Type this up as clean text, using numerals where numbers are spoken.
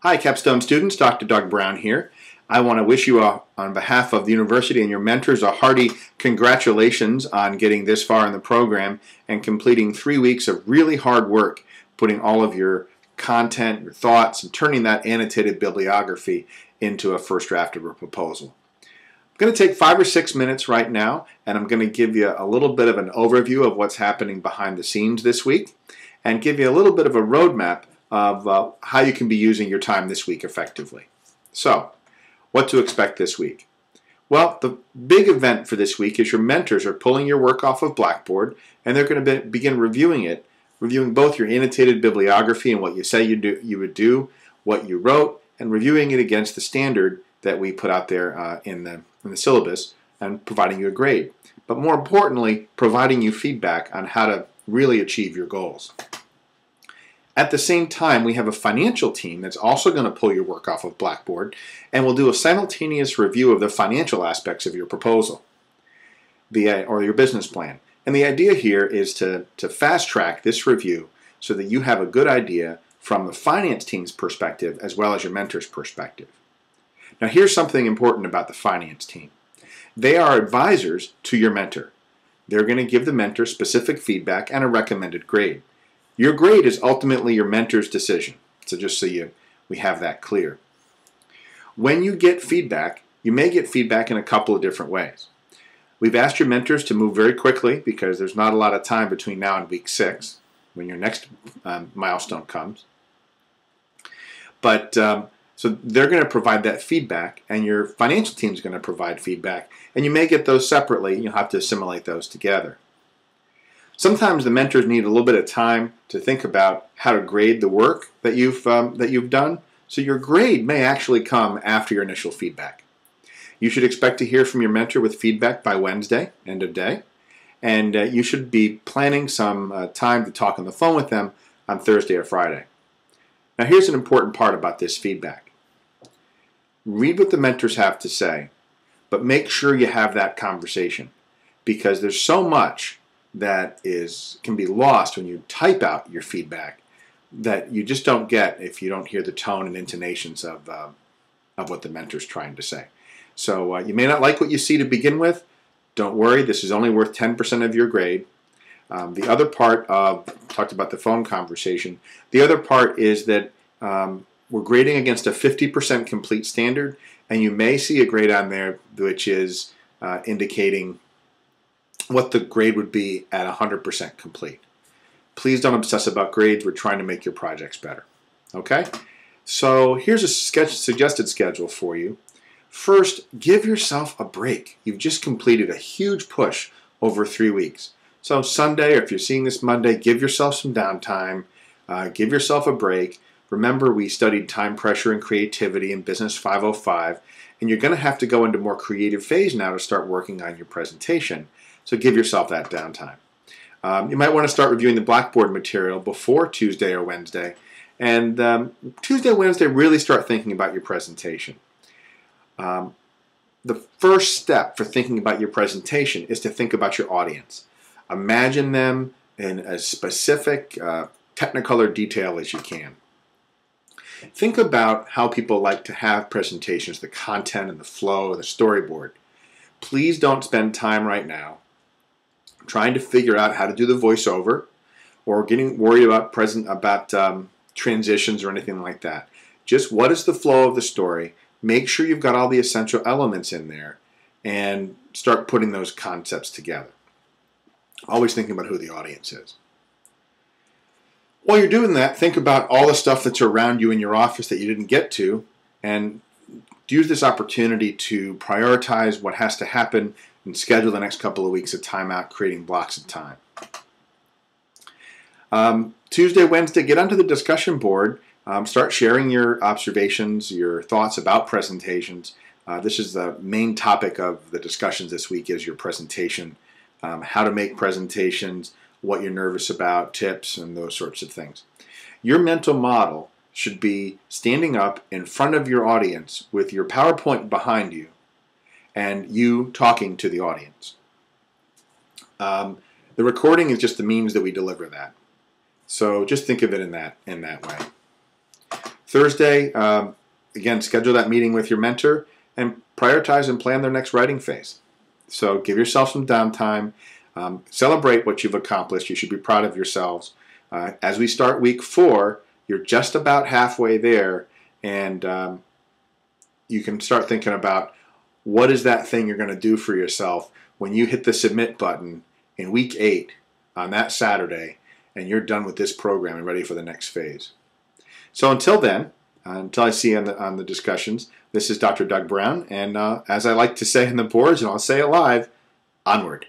Hi Capstone students, Dr. Doug Brown here. I want to wish you, on behalf of the university and your mentors, a hearty congratulations on getting this far in the program and completing 3 weeks of really hard work, putting all of your content, your thoughts, and turning that annotated bibliography into a first draft of a proposal. I'm going to take 5 or 6 minutes right now, and I'm going to give you a little bit of an overview of what's happening behind the scenes this week, and give you a little bit of a roadmap of how you can be using your time this week effectively. So, what to expect this week? Well, the big event for this week is your mentors are pulling your work off of Blackboard, and they're going to begin reviewing it, reviewing both your annotated bibliography and what you say you would do, what you wrote, and reviewing it against the standard that we put out there in the syllabus, and providing you a grade. But more importantly, providing you feedback on how to really achieve your goals. At the same time, we have a financial team that's also going to pull your work off of Blackboard, and we'll do a simultaneous review of the financial aspects of your proposal or your business plan. And the idea here is to fast track this review so that you have a good idea from the finance team's perspective as well as your mentor's perspective. Now here's something important about the finance team. They are advisors to your mentor. They're going to give the mentor specific feedback and a recommended grade. Your grade is ultimately your mentor's decision, so just so we have that clear. When you get feedback, you may get feedback in a couple of different ways. We've asked your mentors to move very quickly because there's not a lot of time between now and week 6 when your next milestone comes. But so they're going to provide that feedback, and your financial team is going to provide feedback, and you may get those separately. You'll have to assimilate those together. Sometimes the mentors need a little bit of time to think about how to grade the work that you've done, so your grade may actually come after your initial feedback. You should expect to hear from your mentor with feedback by Wednesday, end of day, and you should be planning some time to talk on the phone with them on Thursday or Friday. Now here's an important part about this feedback. Read what the mentors have to say, but make sure you have that conversation, because there's so much that can be lost when you type out your feedback that you just don't get if you don't hear the tone and intonations of what the mentor's trying to say. So you may not like what you see to begin with. Don't worry, this is only worth 10% of your grade. The other part talked about the phone conversation. The other part is that we're grading against a 50% complete standard, and you may see a grade on there which is indicating what the grade would be at 100% complete. Please don't obsess about grades. We're trying to make your projects better. Okay? So here's a suggested schedule for you. First, give yourself a break. You've just completed a huge push over 3 weeks. So Sunday, or if you're seeing this Monday, give yourself some downtime. Give yourself a break. Remember, we studied time pressure and creativity in Business 505, and you're going to have to go into more creative phase now to start working on your presentation. So give yourself that downtime. You might want to start reviewing the Blackboard material before Tuesday or Wednesday. And Tuesday, Wednesday, really start thinking about your presentation. The first step for thinking about your presentation is to think about your audience. Imagine them in as specific technicolor detail as you can. Think about how people like to have presentations, the content and the flow, the storyboard. Please don't spend time right now trying to figure out how to do the voiceover or getting worried about transitions or anything like that. Just what is the flow of the story? Make sure you've got all the essential elements in there and start putting those concepts together. Always thinking about who the audience is. While you're doing that, think about all the stuff that's around you in your office that you didn't get to, and use this opportunity to prioritize what has to happen and schedule the next couple of weeks of time out, creating blocks of time. Tuesday, Wednesday, get onto the discussion board. Start sharing your observations, your thoughts about presentations. This is the main topic of the discussions this week, is your presentation, how to make presentations, what you're nervous about, tips, and those sorts of things. Your mental model should be standing up in front of your audience with your PowerPoint behind you and you talking to the audience. The recording is just the means that we deliver that. So just think of it in that way. Thursday, again, schedule that meeting with your mentor and prioritize and plan their next writing phase. So give yourself some downtime. Celebrate what you've accomplished. You should be proud of yourselves. As we start week 4, you're just about halfway there, and you can start thinking about what is that thing you're going to do for yourself when you hit the submit button in week 8 on that Saturday, and you're done with this program and ready for the next phase. So until then, until I see you on the discussions, this is Dr. Doug Brown, and as I like to say in the boards, and I'll say it live, onward.